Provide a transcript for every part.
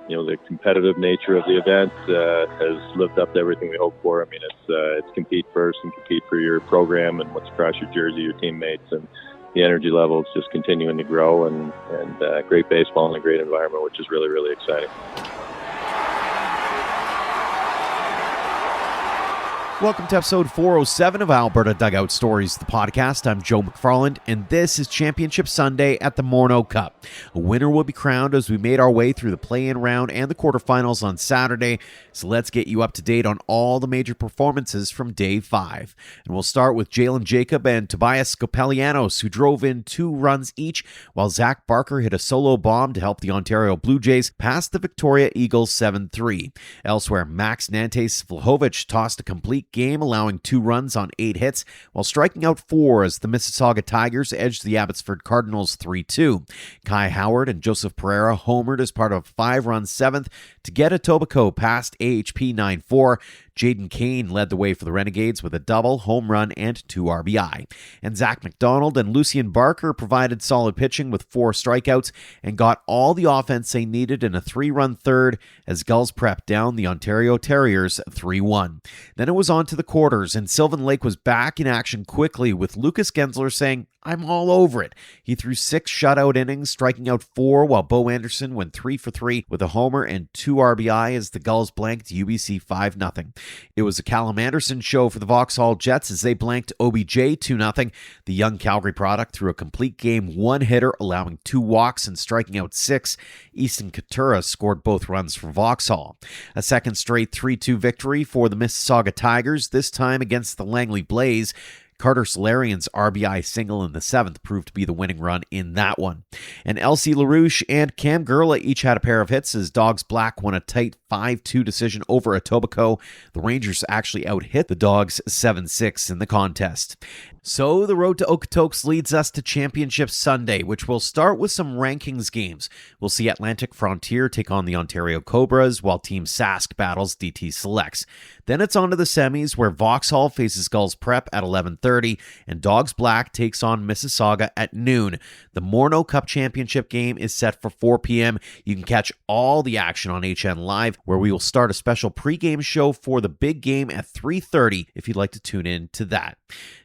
the competitive nature of the event has lived up to everything we hoped for. I mean, it's compete first and compete for your program and what's across your jersey, your teammates, and the energy levels just continuing to grow, and great baseball and a great environment, which is really, really exciting. Welcome to episode 407 of Alberta Dugout Stories, the podcast. I'm Joe McFarland, and this is Championship Sunday at the Morneau Cup. A winner will be crowned as we made our way through the play-in round and the quarterfinals on Saturday, so let's get you up to date on all the major performances from Day 5. And we'll start with Jalen Jacob and Tobias Skopelianos, who drove in 2 runs each, while Zach Barker hit a solo bomb to help the Ontario Blue Jays pass the Victoria Eagles 7-3. Elsewhere, Max Nantes Vlahovic tossed a complete game, allowing 2 runs on 8 hits, while striking out 4 as the Mississauga Tigers edged the Abbotsford Cardinals 3-2. Kai Howard and Joseph Pereira homered as part of a 5-run 7th to get Etobicoke past AHP 9-4. Jaden Kane led the way for the Renegades with a double, home run, and 2 RBI. And Zach McDonald and Lucien Barker provided solid pitching with 4 strikeouts and got all the offense they needed in a 3-run third as Gulls Prep downed the Ontario Terriers 3-1. Then it was on to the quarters, and Sylvan Lake was back in action quickly with Lucas Gensler saying, "I'm all over it." He threw 6 shutout innings, striking out 4, while Bo Anderson went 3 for 3 with a homer and 2 RBI as the Gulls blanked UBC 5-0. It was a Callum Anderson show for the Vauxhall Jets as they blanked OBJ 2-0. The young Calgary product threw a complete game 1-hitter, allowing 2 walks and striking out 6. Easton Katura scored both runs for Vauxhall. A second straight 3-2 victory for the Mississauga Tigers, this time against the Langley Blaze. Carter Solarian's RBI single in the 7th proved to be the winning run in that one. And Elsie LaRouche and Cam Gurla each had a pair of hits as Dawgs Black won a tight 5-2 decision over Etobicoke. The Rangers actually out-hit the Dogs 7-6 in the contest. So the road to Okotoks leads us to Championship Sunday, which will start with some rankings games. We'll see Atlantic Frontier take on the Ontario Cobras, while Team Sask battles DT Selects. Then it's on to the semis, where Vauxhall faces Gulls Prep at 11:30, and Dawgs Black takes on Mississauga at noon. The Morneau Cup Championship game is set for 4 p.m. You can catch all the action on HN Live, where we will start a special pregame show for the big game at 3:30 if you'd like to tune in to that.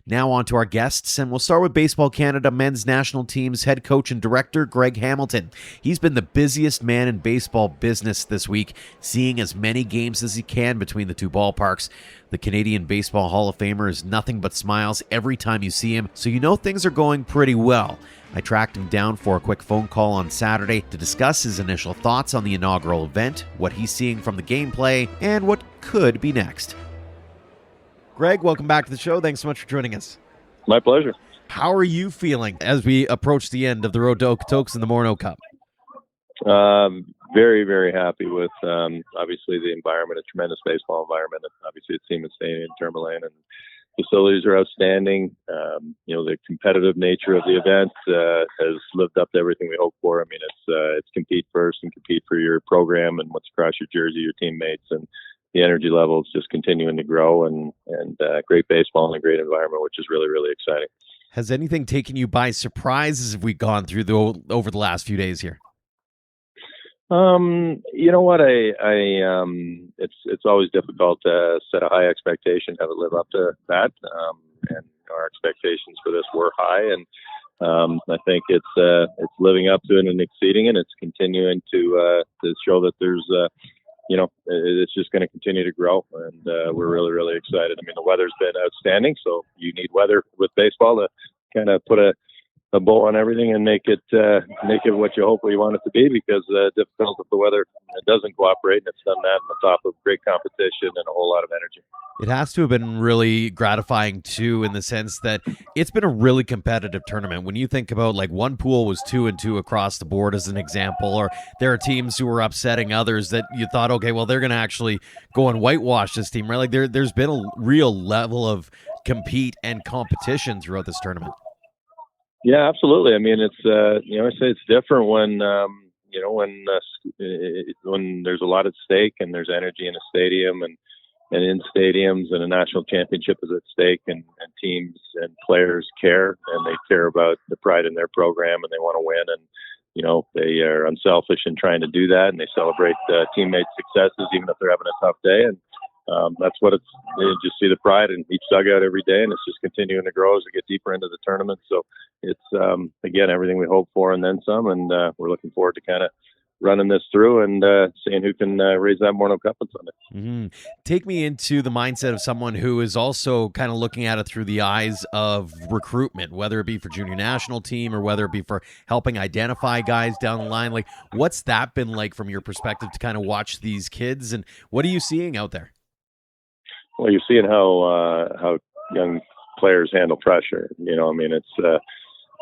Now on to our guests, and we'll start with Baseball Canada men's national team's head coach and director, Greg Hamilton. He's been the busiest man in baseball business this week, seeing as many games as he can between the 2 ballparks. The Canadian Baseball Hall of Famer is nothing but smiles every time you see him, so you know things are going pretty well. I tracked him down for a quick phone call on Saturday to discuss his initial thoughts on the inaugural event, what he's seeing from the gameplay, and what could be next. Greg, welcome back to the show. Thanks so much for joining us. My pleasure. How are you feeling as we approach the end of the road to Okotoks in the Morneau Cup? Very, very happy with, obviously, the environment, a tremendous baseball environment. Obviously, it's Siemens Stadium in Tourmaline, and facilities are outstanding. The competitive nature of the event has lived up to everything we hoped for. I mean, it's compete first and compete for your program and what's across your jersey, your teammates, and the energy levels just continuing to grow, and great baseball and a great environment, which is really, really exciting. Has anything taken you by surprise as we've gone through over the last few days here? You know what? It's always difficult to set a high expectation, have it live up to that. And our expectations for this were high, and I think it's living up to it and exceeding it. It's continuing to show that there's it's just going to continue to grow, and we're really, really excited. I mean, the weather's been outstanding, so you need weather with baseball to kind of put a bow on everything and make it what you hopefully want it to be, because difficult if the weather doesn't cooperate, and it's done that on top of great competition and a whole lot of energy. It has to have been really gratifying too, in the sense that it's been a really competitive tournament. When you think about, like, one pool was 2-2 across the board as an example, or there are teams who were upsetting others that you thought, okay, well, they're going to actually go and whitewash this team, right? Like there's been a real level of compete and competition throughout this tournament. Yeah, absolutely. I mean, it's I say it's different when when there's a lot at stake and there's energy in a stadium and in stadiums, and a national championship is at stake, and teams and players care, and they care about the pride in their program, and they want to win, they are unselfish in trying to do that, and they celebrate teammates' successes even if they're having a tough day. And that's what it's. You just see the pride in each dugout every day, and it's just continuing to grow as we get deeper into the tournament. So it's again everything we hope for and then some, and we're looking forward to kind of running this through and seeing who can raise that Morneau Cup on Sunday. Mm-hmm. Take me into the mindset of someone who is also kind of looking at it through the eyes of recruitment, whether it be for junior national team or whether it be for helping identify guys down the line. Like, what's that been like from your perspective to kind of watch these kids, and what are you seeing out there? Well, you're seeing how young players handle pressure. It's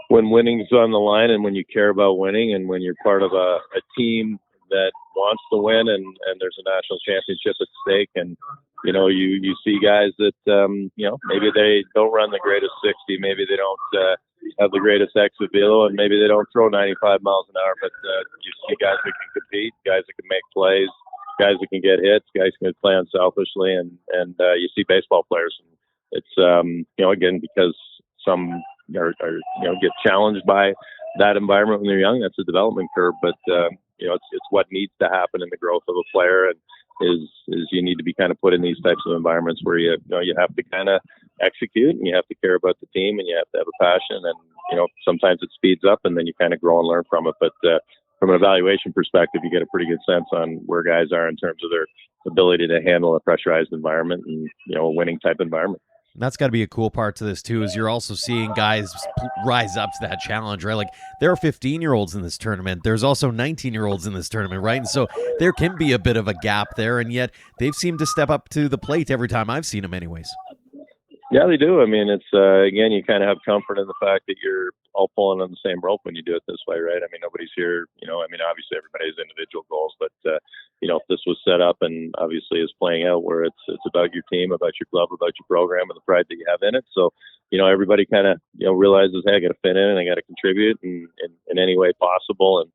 when winning's on the line and when you care about winning and when you're part of a team that wants to win and there's a national championship at stake, and you see guys that maybe they don't run the greatest 60, maybe they don't have the greatest exit velo, and maybe they don't throw 95 miles an hour, but you see guys that can compete, guys that can make plays, guys that can get hits, guys that can play unselfishly, and you see baseball players. And it's again, because some are get challenged by that environment when they're young. That's a development curve, but it's what needs to happen in the growth of a player, and is you need to be kind of put in these types of environments where you have to kind of execute, and you have to care about the team, and you have to have a passion, and sometimes it speeds up, and then you kind of grow and learn from it. But from an evaluation perspective, you get a pretty good sense on where guys are in terms of their ability to handle a pressurized environment and a winning type environment. That's got to be a cool part to this, too, is you're also seeing guys rise up to that challenge, right? Like, there are 15-year-olds in this tournament. There's also 19-year-olds in this tournament, right? And so there can be a bit of a gap there, and yet they've seemed to step up to the plate every time I've seen them anyways. Yeah, they do. It's, again, you kind of have comfort in the fact that you're all pulling on the same rope when you do it this way, right? Nobody's here, obviously everybody has individual goals, but, if this was set up and obviously is playing out where it's about your team, about your club, about your program, and the pride that you have in it. So, everybody kind of, realizes, hey, I got to fit in and I got to contribute in any way possible. And,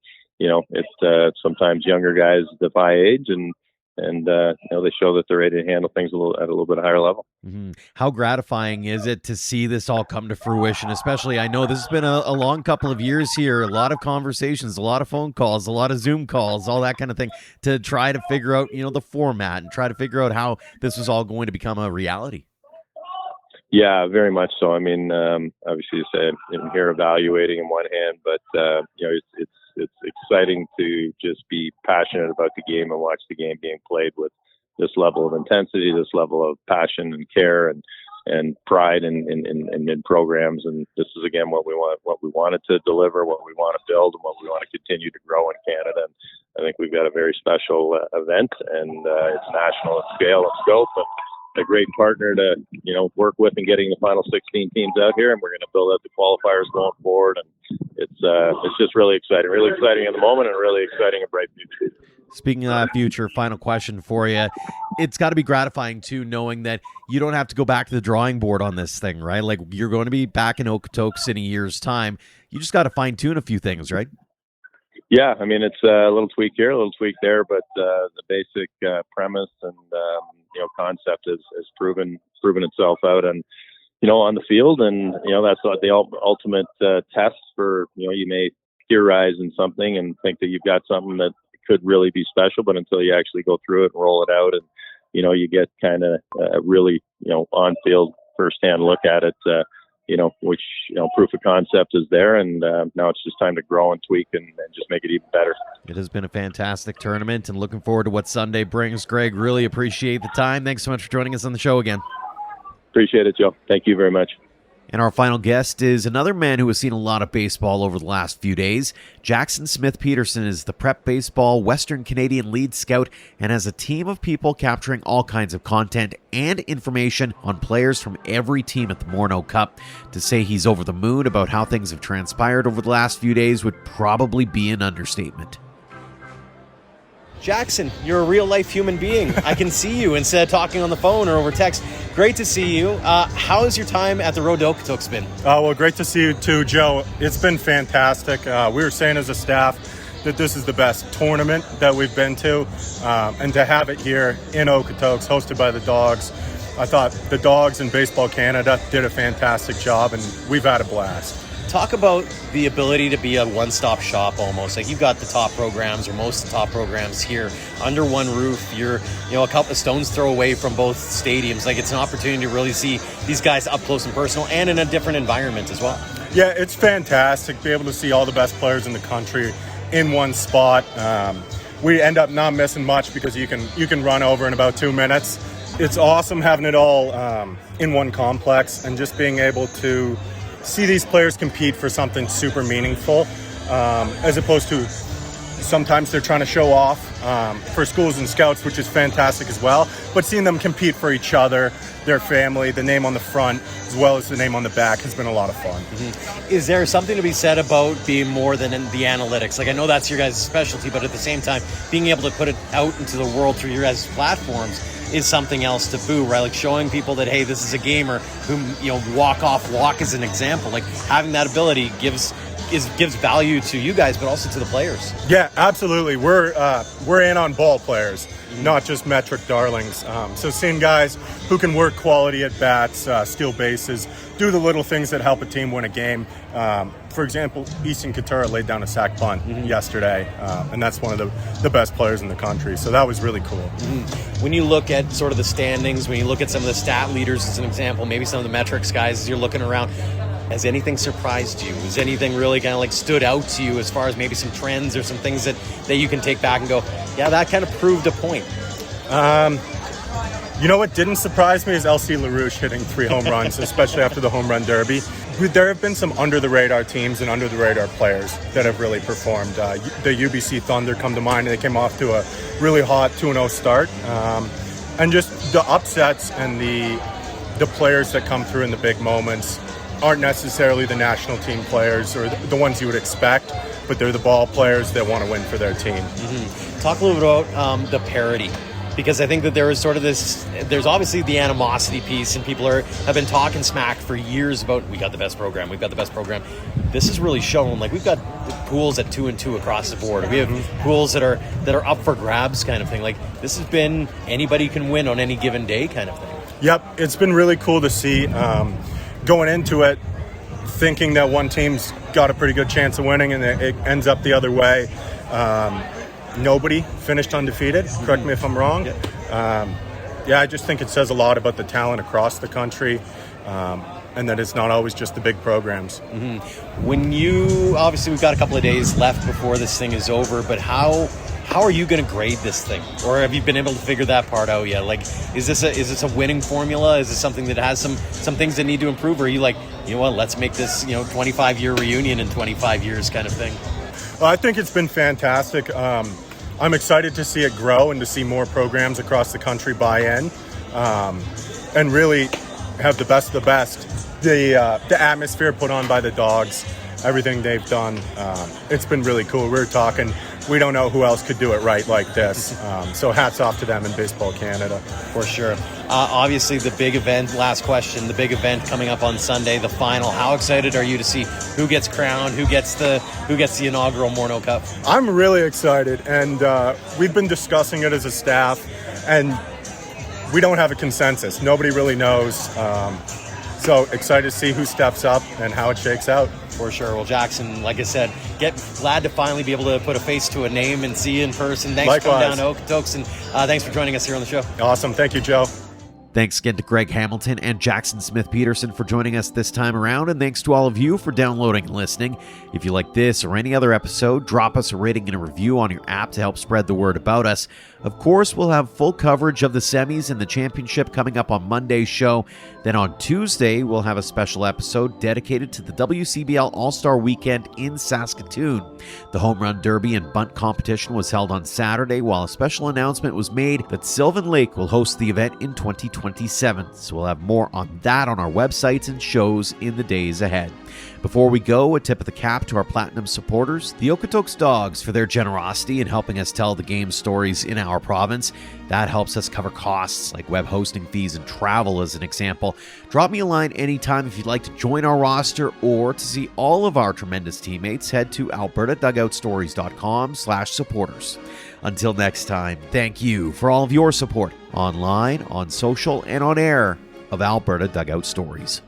it's sometimes younger guys defy age, and they show that they're ready to handle things at a little bit higher level. Mm-hmm. How gratifying is it to see this all come to fruition? Especially, I know this has been a long couple of years here, a lot of conversations, a lot of phone calls, a lot of Zoom calls, all that kind of thing, to try to figure out, the format and try to figure out how this was all going to become a reality. Yeah, very much so. Obviously, you say I'm here evaluating in one hand, but it's exciting to just be passionate about the game and watch the game being played with this level of intensity, this level of passion and care and pride in programs. And this is again what we wanted to deliver, what we want to build, and what we want to continue to grow in Canada. And I think we've got a very special event, and it's national in scale and scope, and a great partner to work with in getting the final 16 teams out here, and we're going to build out the qualifiers going forward. And it's just really exciting in the moment, and really exciting and bright future. Speaking of that future, final question for you. It's got to be gratifying, too, knowing that you don't have to go back to the drawing board on this thing, right? Like, you're going to be back in Okotoks in a year's time. You just got to fine-tune a few things, right? Yeah, it's a little tweak here, a little tweak there, but the basic premise and concept has proven itself out and on the field, and that's the ultimate test for you may theorize in something and think that you've got something that could really be special, but until you actually go through it and roll it out, and you get kind of really on field firsthand look at it, which proof of concept is there, and now it's just time to grow and tweak and just make it even better. It has been a fantastic tournament, and looking forward to what Sunday brings. Greg, really appreciate the time. Thanks so much for joining us on the show again. Appreciate it, Joe. Thank you very much. And our final guest is another man who has seen a lot of baseball over the last few days. Jaxson Smith Peterson is the Prep Baseball Western Canadian lead scout and has a team of people capturing all kinds of content and information on players from every team at the Morneau Cup. To say he's over the moon about how things have transpired over the last few days would probably be an understatement. Jaxson, you're a real-life human being. I can see you instead of talking on the phone or over text. Great to see you. How has your time at the Road to Okotoks been? Well, great to see you too, Joe. It's been fantastic. We were saying as a staff that this is the best tournament that we've been to, and to have it here in Okotoks, hosted by the Dawgs. I thought the Dawgs and Baseball Canada did a fantastic job, and we've had a blast. Talk about the ability to be a one-stop shop almost. Like, you've got the top programs, or most of the top programs here under one roof. You're, a couple of stones throw away from both stadiums. Like, it's an opportunity to really see these guys up close and personal and in a different environment as well. Yeah, it's fantastic to be able to see all the best players in the country in one spot. We end up not missing much because you can run over in about 2 minutes. It's awesome having it all in one complex, and just being able to see these players compete for something super meaningful, as opposed to sometimes they're trying to show off for schools and scouts, which is fantastic as well. But seeing them compete for each other, their family, the name on the front as well as the name on the back has been a lot of fun. Mm-hmm. Is there something to be said about being more than in the analytics? Like, I know that's your guys' specialty, but at the same time, being able to put it out into the world through your guys' platforms is something else to boo, right? Like, showing people that, hey, this is a gamer who, walk as an example. Like, having that ability gives value to you guys, but also to the players. Yeah, absolutely. We're in on ball players, not just metric darlings. So seeing guys who can work quality at bats, steal bases, do the little things that help a team win a game. For example, Easton Couture laid down a sack bunt yesterday, and that's one of the best players in the country. So that was really cool. When you look at sort of the standings, when you look at some of the stat leaders as an example, maybe some of the metrics guys as you're looking around, has anything surprised you? Has anything really kind of like stood out to you as far as maybe some trends or some things that you can take back and go, yeah, that kind of proved a point? What didn't surprise me is LC LaRouche hitting 3 home runs, especially after the home run derby. There have been some under-the-radar teams and under-the-radar players that have really performed. The UBC Thunder come to mind. They came off to a really hot 2-0 start. And just the upsets and the players that come through in the big moments aren't necessarily the national team players or the ones you would expect, but they're the ball players that want to win for their team. Talk a little bit about the parity, because I think that there is sort of there's obviously the animosity piece, and people have been talking smack for years about, we got the best program. This is really shown. Like, we've got pools at 2-2 across the board. We have pools that are up for grabs kind of thing. Like, this has been anybody can win on any given day kind of thing. Yep, it's been really cool to see. Going into it thinking that one team's got a pretty good chance of winning, and it ends up the other way. Nobody finished undefeated. Correct me if I'm wrong. I just think it says a lot about the talent across the country, and that it's not always just the big programs. When obviously we've got a couple of days left before this thing is over, but how are you going to grade this thing? Or have you been able to figure that part out yet? Like, is this a winning formula? Is this something that has some things that need to improve? Or are you like, you know what, let's make this 25-year reunion in 25 years kind of thing? Well, I think it's been fantastic. I'm excited to see it grow and to see more programs across the country buy in, and really have the best of the best. The atmosphere put on by the Dogs, everything they've done, it's been really cool. We were talking, we don't know who else could do it right like this. So hats off to them in Baseball Canada. For sure. Obviously the big event, last question, the big event coming up on Sunday, the final. How excited are you to see who gets crowned, who gets the inaugural Morneau Cup? I'm really excited, and we've been discussing it as a staff, and we don't have a consensus. Nobody really knows. So excited to see who steps up and how it shakes out. For sure. Well, Jaxson, like I said, glad to finally be able to put a face to a name and see you in person. Thanks for coming down to Okotoks, and thanks for joining us here on the show. Awesome. Thank you, Joe. Thanks again to Greg Hamilton and Jaxson Smith Peterson for joining us this time around, and thanks to all of you for downloading and listening. If you like this or any other episode, drop us a rating and a review on your app to help spread the word about us. Of course, we'll have full coverage of the semis and the championship coming up on Monday's show. Then on Tuesday, we'll have a special episode dedicated to the WCBL All-Star Weekend in Saskatoon. The Home Run Derby and Bunt competition was held on Saturday, while a special announcement was made that Sylvan Lake will host the event in 2027. So we'll have more on that on our websites and shows in the days ahead. Before we go, a tip of the cap to our Platinum supporters, the Okotoks Dogs, for their generosity in helping us tell the game stories in our province. That helps us cover costs like web hosting fees and travel, as an example. Drop me a line anytime if you'd like to join our roster, or to see all of our tremendous teammates, head to albertadugoutstories.com/supporters. Until next time, thank you for all of your support online, on social, and on air of Alberta Dugout Stories.